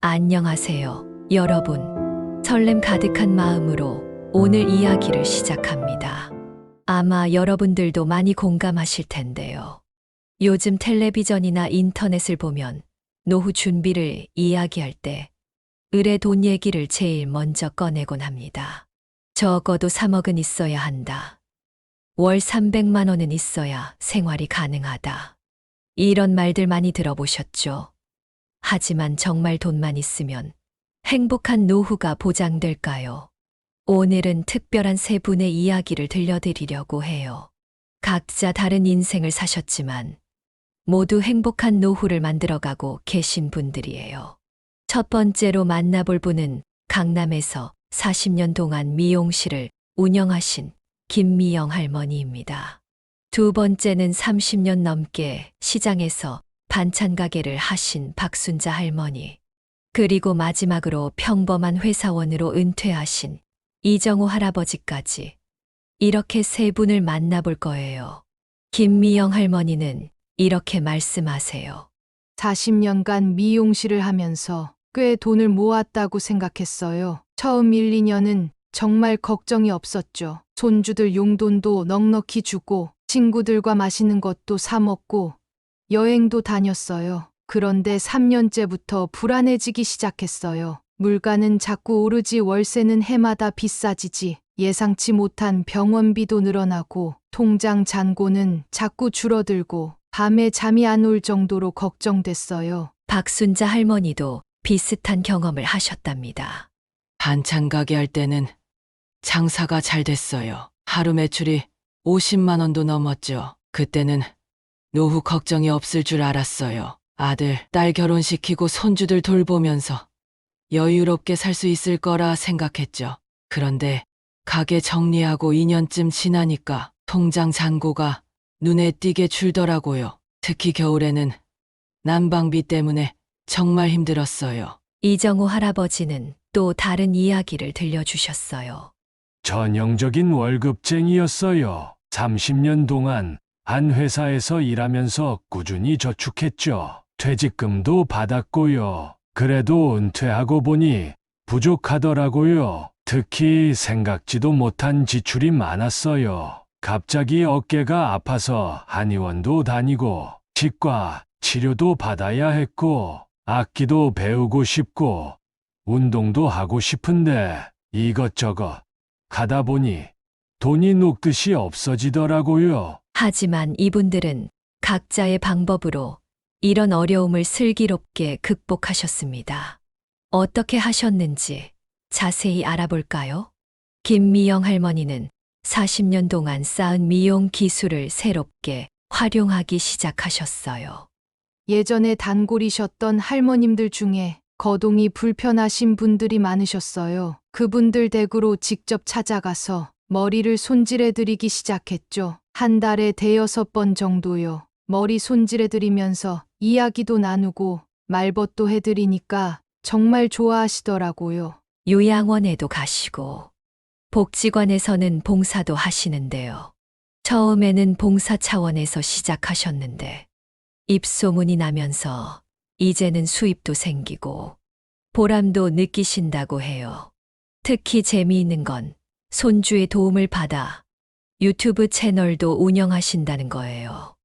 안녕하세요, 여러분. 설렘 가득한 마음으로 오늘 이야기를 시작합니다. 아마 여러분들도 많이 공감하실 텐데요. 요즘 텔레비전이나 인터넷을 보면 노후 준비를 이야기할 때 을의 돈 얘기를 제일 먼저 꺼내곤 합니다. 적어도 3억은 있어야 한다. 월 300만 원은 있어야 생활이 가능하다. 이런 말들 많이 들어보셨죠? 하지만 정말 돈만 있으면 행복한 노후가 보장될까요? 오늘은 특별한 세 분의 이야기를 들려드리려고 해요. 각자 다른 인생을 사셨지만 모두 행복한 노후를 만들어가고 계신 분들이에요. 첫 번째로 만나볼 분은 강남에서 40년 동안 미용실을 운영하신 김미영 할머니입니다. 두 번째는 30년 넘게 시장에서 반찬 가게를 하신 박순자 할머니. 그리고 마지막으로 평범한 회사원으로 은퇴하신 이정호 할아버지까지 이렇게 세 분을 만나볼 거예요. 김미영 할머니는 이렇게 말씀하세요. 40년간 미용실을 하면서 꽤 돈을 모았다고 생각했어요. 처음 1, 2년은 정말 걱정이 없었죠. 손주들 용돈도 넉넉히 주고 친구들과 맛있는 것도 사 먹고 여행도 다녔어요. 그런데 3년째부터 불안해지기 시작했어요. 물가는 자꾸 오르지, 월세는 해마다 비싸지지, 예상치 못한 병원비도 늘어나고 통장 잔고는 자꾸 줄어들고 밤에 잠이 안 올 정도로 걱정됐어요. 박순자 할머니도 비슷한 경험을 하셨답니다. 반찬 가게 할 때는 장사가 잘 됐어요. 하루 매출이 50만 원도 넘었죠. 그때는 노후 걱정이 없을 줄 알았어요. 아들, 딸 결혼시키고 손주들 돌보면서 여유롭게 살 수 있을 거라 생각했죠. 그런데 가게 정리하고 2년쯤 지나니까 통장 잔고가 눈에 띄게 줄더라고요. 특히 겨울에는 난방비 때문에 정말 힘들었어요. 이정호 할아버지는 또 다른 이야기를 들려주셨어요. 전형적인 월급쟁이였어요. 30년 동안 한 회사에서 일하면서 꾸준히 저축했죠. 퇴직금도 받았고요. 그래도 은퇴하고 보니 부족하더라고요. 특히 생각지도 못한 지출이 많았어요. 갑자기 어깨가 아파서 한의원도 다니고 치과 치료도 받아야 했고 악기도 배우고 싶고 운동도 하고 싶은데 이것저것 가다 보니 돈이 녹듯이 없어지더라고요. 하지만 이분들은 각자의 방법으로 이런 어려움을 슬기롭게 극복하셨습니다. 어떻게 하셨는지 자세히 알아볼까요? 김미영 할머니는 40년 동안 쌓은 미용 기술을 새롭게 활용하기 시작하셨어요. 예전에 단골이셨던 할머님들 중에 거동이 불편하신 분들이 많으셨어요. 그분들 댁으로 직접 찾아가서 머리를 손질해드리기 시작했죠. 한 달에 5-6번 정도요. 머리 손질해드리면서 이야기도 나누고 말벗도 해드리니까 정말 좋아하시더라고요. 요양원에도 가시고 복지관에서는 봉사도 하시는데요. 처음에는 봉사 차원에서 시작하셨는데 입소문이 나면서 이제는 수입도 생기고 보람도 느끼신다고 해요. 특히 재미있는 건 손주의 도움을 받아 유튜브 채널도 운영하신다는 거예요.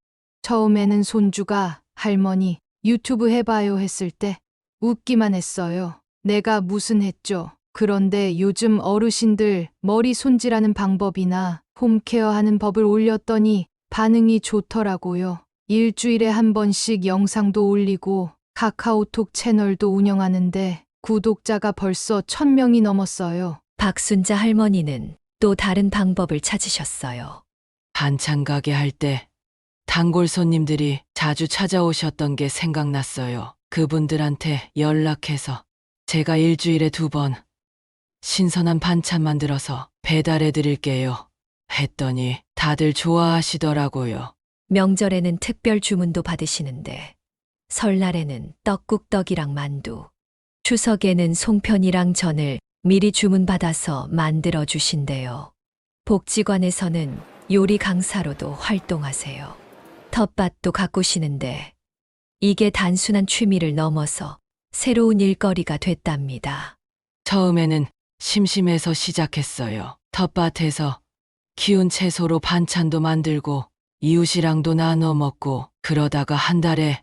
처음에는 손주가 할머니 유튜브 해봐요 했을 때 웃기만 했어요. 내가 무슨 했죠. 그런데 요즘 어르신들 머리 손질하는 방법이나 홈케어 하는 법을 올렸더니 반응이 좋더라고요. 일주일에 한 번씩 영상도 올리고 카카오톡 채널도 운영하는데 구독자가 벌써 1000명이 넘었어요. 박순자 할머니는 또 다른 방법을 찾으셨어요. 반찬 가게 할 때 단골 손님들이 자주 찾아오셨던 게 생각났어요. 그분들한테 연락해서 제가 일주일에 2번 신선한 반찬 만들어서 배달해 드릴게요 했더니 다들 좋아하시더라고요. 명절에는 특별 주문도 받으시는데 설날에는 떡국떡이랑 만두, 추석에는 송편이랑 전을 미리 주문받아서 만들어 주신대요. 복지관에서는 요리 강사로도 활동하세요. 텃밭도 가꾸시는데 이게 단순한 취미를 넘어서 새로운 일거리가 됐답니다. 처음에는 심심해서 시작했어요. 텃밭에서 키운 채소로 반찬도 만들고 이웃이랑도 나눠 먹고 그러다가 한 달에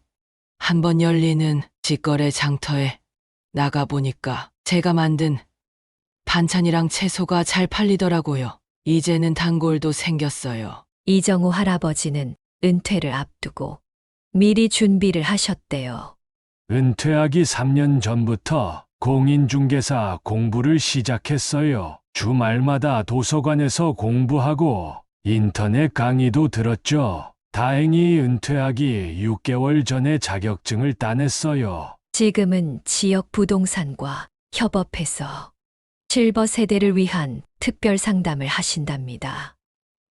한 번 열리는 직거래 장터에 나가보니까 제가 만든 반찬이랑 채소가 잘 팔리더라고요. 이제는 단골도 생겼어요. 이정우 할아버지는 은퇴를 앞두고 미리 준비를 하셨대요. 은퇴하기 3년 전부터 공인중개사 공부를 시작했어요. 주말마다 도서관에서 공부하고 인터넷 강의도 들었죠. 다행히 은퇴하기 6개월 전에 자격증을 따냈어요. 지금은 지역 부동산과 협업해서 실버 세대를 위한 특별 상담을 하신답니다.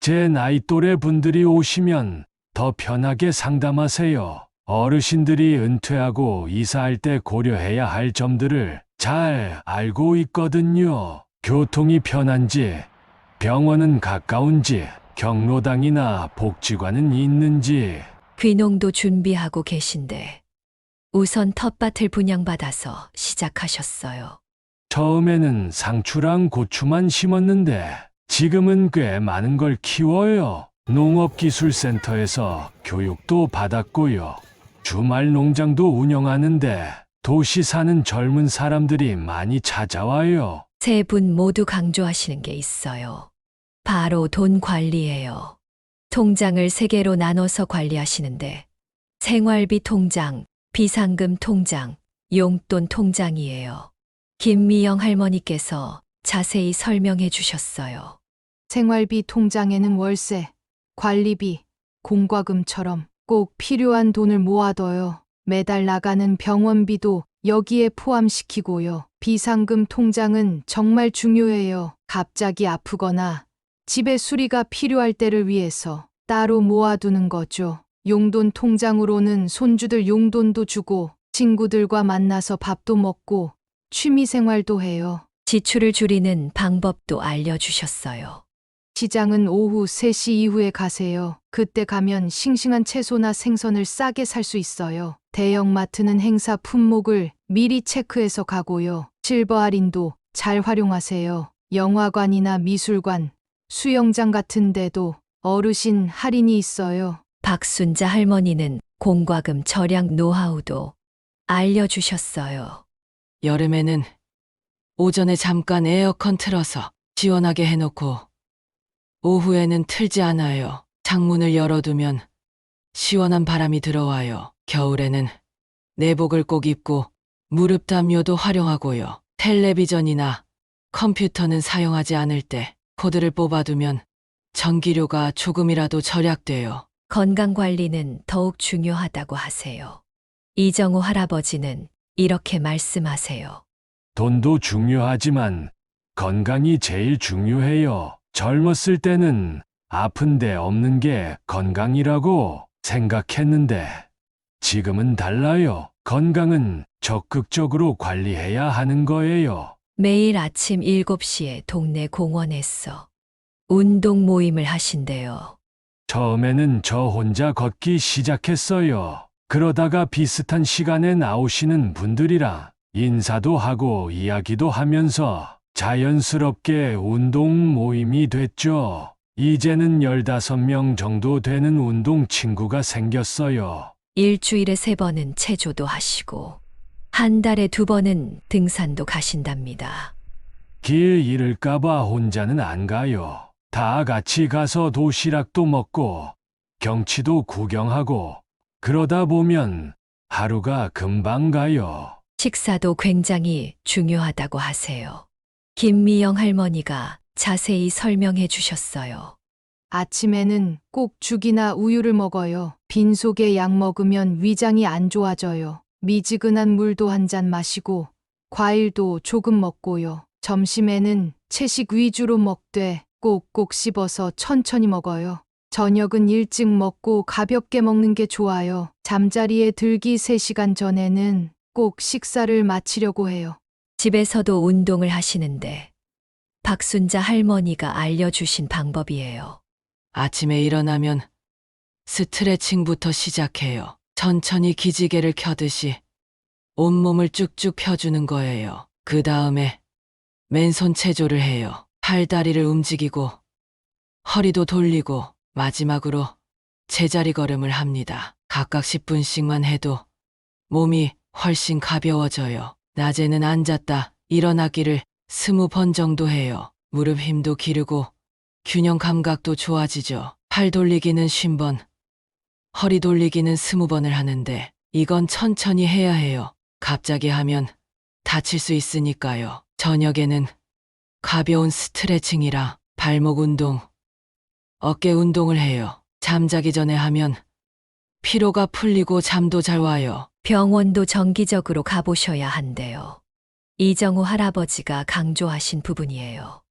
제 나이 또래 분들이 오시면 더 편하게 상담하세요. 어르신들이 은퇴하고 이사할 때 고려해야 할 점들을 잘 알고 있거든요. 교통이 편한지, 병원은 가까운지, 경로당이나 복지관은 있는지. 귀농도 준비하고 계신데 우선 텃밭을 분양받아서 시작하셨어요. 처음에는 상추랑 고추만 심었는데 지금은 꽤 많은 걸 키워요. 농업기술센터에서 교육도 받았고요. 주말 농장도 운영하는데 도시 사는 젊은 사람들이 많이 찾아와요. 세 분 모두 강조하시는 게 있어요. 바로 돈 관리예요. 통장을 3개로 나눠서 관리하시는데 생활비 통장, 비상금 통장, 용돈 통장이에요. 김미영 할머니께서 자세히 설명해 주셨어요. 생활비 통장에는 월세, 관리비, 공과금처럼 꼭 필요한 돈을 모아둬요. 매달 나가는 병원비도 여기에 포함시키고요. 비상금 통장은 정말 중요해요. 갑자기 아프거나 집에 수리가 필요할 때를 위해서 따로 모아두는 거죠. 용돈 통장으로는 손주들 용돈도 주고 친구들과 만나서 밥도 먹고 취미 생활도 해요. 지출을 줄이는 방법도 알려주셨어요. 시장은 오후 3시 이후에 가세요. 그때 가면 싱싱한 채소나 생선을 싸게 살 수 있어요. 대형마트는 행사 품목을 미리 체크해서 가고요. 실버 할인도 잘 활용하세요. 영화관이나 미술관, 수영장 같은 데도 어르신 할인이 있어요. 박순자 할머니는 공과금 절약 노하우도 알려주셨어요. 여름에는 오전에 잠깐 에어컨 틀어서 시원하게 해놓고 오후에는 틀지 않아요. 창문을 열어두면 시원한 바람이 들어와요. 겨울에는 내복을 꼭 입고 무릎 담요도 활용하고요. 텔레비전이나 컴퓨터는 사용하지 않을 때 코드를 뽑아두면 전기료가 조금이라도 절약돼요. 건강관리는 더욱 중요하다고 하세요. 이정우 할아버지는 이렇게 말씀하세요. 돈도 중요하지만 건강이 제일 중요해요. 젊었을 때는 아픈데 없는 게 건강이라고 생각했는데 지금은 달라요. 건강은 적극적으로 관리해야 하는 거예요. 매일 아침 7시에 동네 공원에서 운동 모임을 하신대요. 처음에는 저 혼자 걷기 시작했어요. 그러다가 비슷한 시간에 나오시는 분들이랑 인사도 하고 이야기도 하면서 자연스럽게 운동 모임이 됐죠. 이제는 15명 정도 되는 운동 친구가 생겼어요. 일주일에 3번은 체조도 하시고 한 달에 2번은 등산도 가신답니다. 길 잃을까봐 혼자는 안 가요. 다 같이 가서 도시락도 먹고 경치도 구경하고 그러다 보면 하루가 금방 가요. 식사도 굉장히 중요하다고 하세요. 김미영 할머니가 자세히 설명해 주셨어요. 아침에는 꼭 죽이나 우유를 먹어요. 빈속에 약 먹으면 위장이 안 좋아져요. 미지근한 물도 한 잔 마시고 과일도 조금 먹고요. 점심에는 채식 위주로 먹되 꼭꼭 씹어서 천천히 먹어요. 저녁은 일찍 먹고 가볍게 먹는 게 좋아요. 잠자리에 들기 3시간 전에는 꼭 식사를 마치려고 해요. 집에서도 운동을 하시는데 박순자 할머니가 알려주신 방법이에요. 아침에 일어나면 스트레칭부터 시작해요. 천천히 기지개를 켜듯이 온몸을 쭉쭉 펴주는 거예요. 그 다음에 맨손 체조를 해요. 팔다리를 움직이고 허리도 돌리고 마지막으로 제자리 걸음을 합니다. 각각 10분씩만 해도 몸이 훨씬 가벼워져요. 낮에는 앉았다 일어나기를 20번 정도 해요. 무릎 힘도 기르고 균형 감각도 좋아지죠. 팔 돌리기는 50번, 허리 돌리기는 20번을 하는데 이건 천천히 해야 해요. 갑자기 하면 다칠 수 있으니까요. 저녁에는 가벼운 스트레칭이라 발목 운동, 어깨 운동을 해요. 잠자기 전에 하면 피로가 풀리고 잠도 잘 와요. 병원도 정기적으로 가보셔야 한대요. 이정우 할아버지가 강조하신 부분이에요.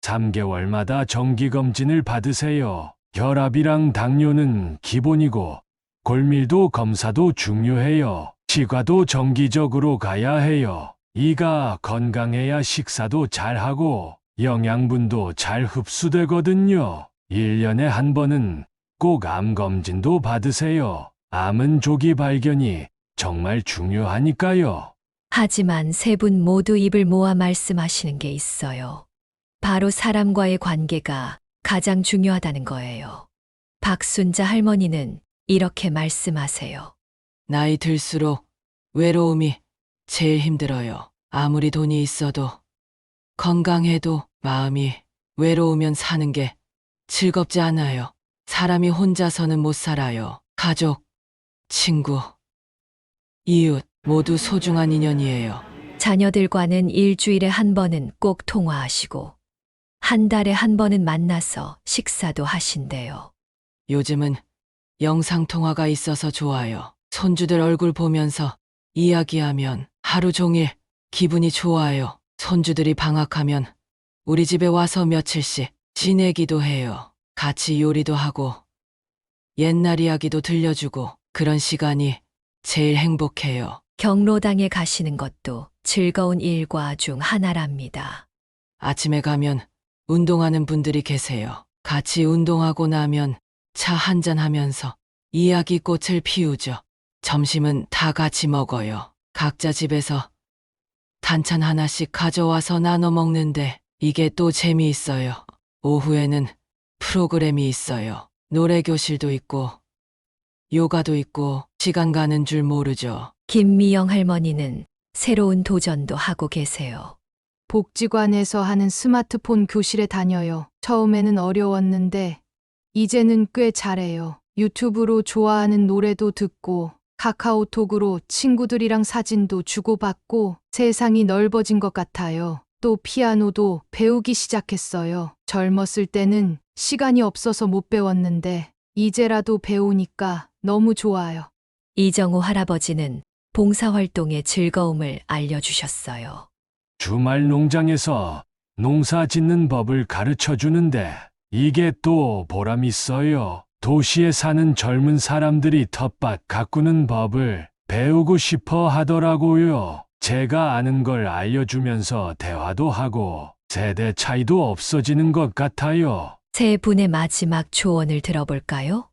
3개월마다 정기검진을 받으세요. 혈압이랑 당뇨는 기본이고 골밀도 검사도 중요해요. 치과도 정기적으로 가야 해요. 이가 건강해야 식사도 잘하고 영양분도 잘 흡수되거든요. 1년에 한 번은 꼭 암검진도 받으세요. 암은 조기 발견이 정말 중요하니까요. 하지만 세 분 모두 입을 모아 말씀하시는 게 있어요. 바로 사람과의 관계가 가장 중요하다는 거예요. 박순자 할머니는 이렇게 말씀하세요. 나이 들수록 외로움이 제일 힘들어요. 아무리 돈이 있어도 건강해도 마음이 외로우면 사는 게 즐겁지 않아요. 사람이 혼자서는 못 살아요. 가족, 친구, 이웃 모두 소중한 인연이에요. 자녀들과는 일주일에 한 번은 꼭 통화하시고 한 달에 한 번은 만나서 식사도 하신대요. 요즘은 영상통화가 있어서 좋아요. 손주들 얼굴 보면서 이야기하면 하루 종일 기분이 좋아요. 손주들이 방학하면 우리 집에 와서 며칠씩 지내기도 해요. 같이 요리도 하고 옛날 이야기도 들려주고 그런 시간이 제일 행복해요. 경로당에 가시는 것도 즐거운 일과 중 하나랍니다. 아침에 가면 운동하는 분들이 계세요. 같이 운동하고 나면 차 한잔 하면서 이야기꽃을 피우죠. 점심은 다 같이 먹어요. 각자 집에서 반찬 하나씩 가져와서 나눠 먹는데 이게 또 재미있어요. 오후에는 프로그램이 있어요. 노래교실도 있고 요가도 있고 시간 가는 줄 모르죠. 김미영 할머니는 새로운 도전도 하고 계세요. 복지관에서 하는 스마트폰 교실에 다녀요. 처음에는 어려웠는데 이제는 꽤 잘해요. 유튜브로 좋아하는 노래도 듣고 카카오톡으로 친구들이랑 사진도 주고받고 세상이 넓어진 것 같아요. 또 피아노도 배우기 시작했어요. 젊었을 때는 시간이 없어서 못 배웠는데 이제라도 배우니까 너무 좋아요. 이정우 할아버지는 봉사활동의 즐거움을 알려주셨어요. 주말 농장에서 농사 짓는 법을 가르쳐 주는데 이게 또 보람 있어요. 도시에 사는 젊은 사람들이 텃밭 가꾸는 법을 배우고 싶어 하더라고요. 제가 아는 걸 알려주면서 대화도 하고 세대 차이도 없어지는 것 같아요. 세 분의 마지막 조언을 들어볼까요?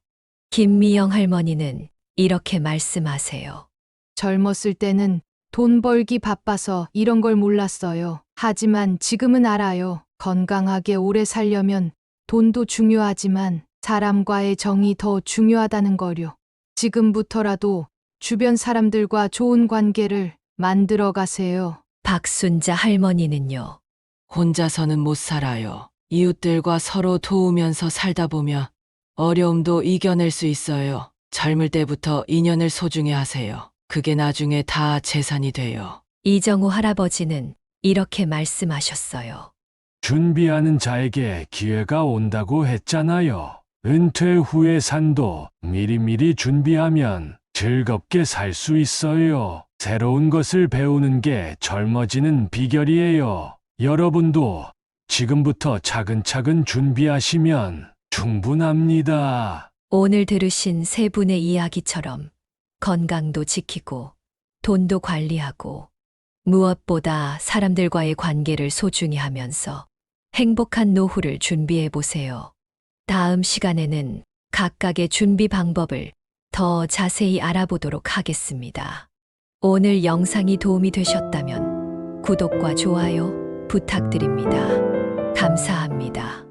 김미영 할머니는 이렇게 말씀하세요. 젊었을 때는 돈 벌기 바빠서 이런 걸 몰랐어요. 하지만 지금은 알아요. 건강하게 오래 살려면 돈도 중요하지만 사람과의 정이 더 중요하다는 거요. 지금부터라도 주변 사람들과 좋은 관계를 만들어 가세요. 박순자 할머니는요. 혼자서는 못 살아요. 이웃들과 서로 도우면서 살다 보면 어려움도 이겨낼 수 있어요. 젊을 때부터 인연을 소중히 하세요. 그게 나중에 다 재산이 돼요. 이정우 할아버지는 이렇게 말씀하셨어요. 준비하는 자에게 기회가 온다고 했잖아요. 은퇴 후의 삶도 미리미리 준비하면 즐겁게 살 수 있어요. 새로운 것을 배우는 게 젊어지는 비결이에요. 여러분도 지금부터 차근차근 준비하시면 충분합니다. 오늘 들으신 세 분의 이야기처럼 건강도 지키고 돈도 관리하고 무엇보다 사람들과의 관계를 소중히 하면서 행복한 노후를 준비해 보세요. 다음 시간에는 각각의 준비 방법을 더 자세히 알아보도록 하겠습니다. 오늘 영상이 도움이 되셨다면 구독과 좋아요 부탁드립니다. 감사합니다.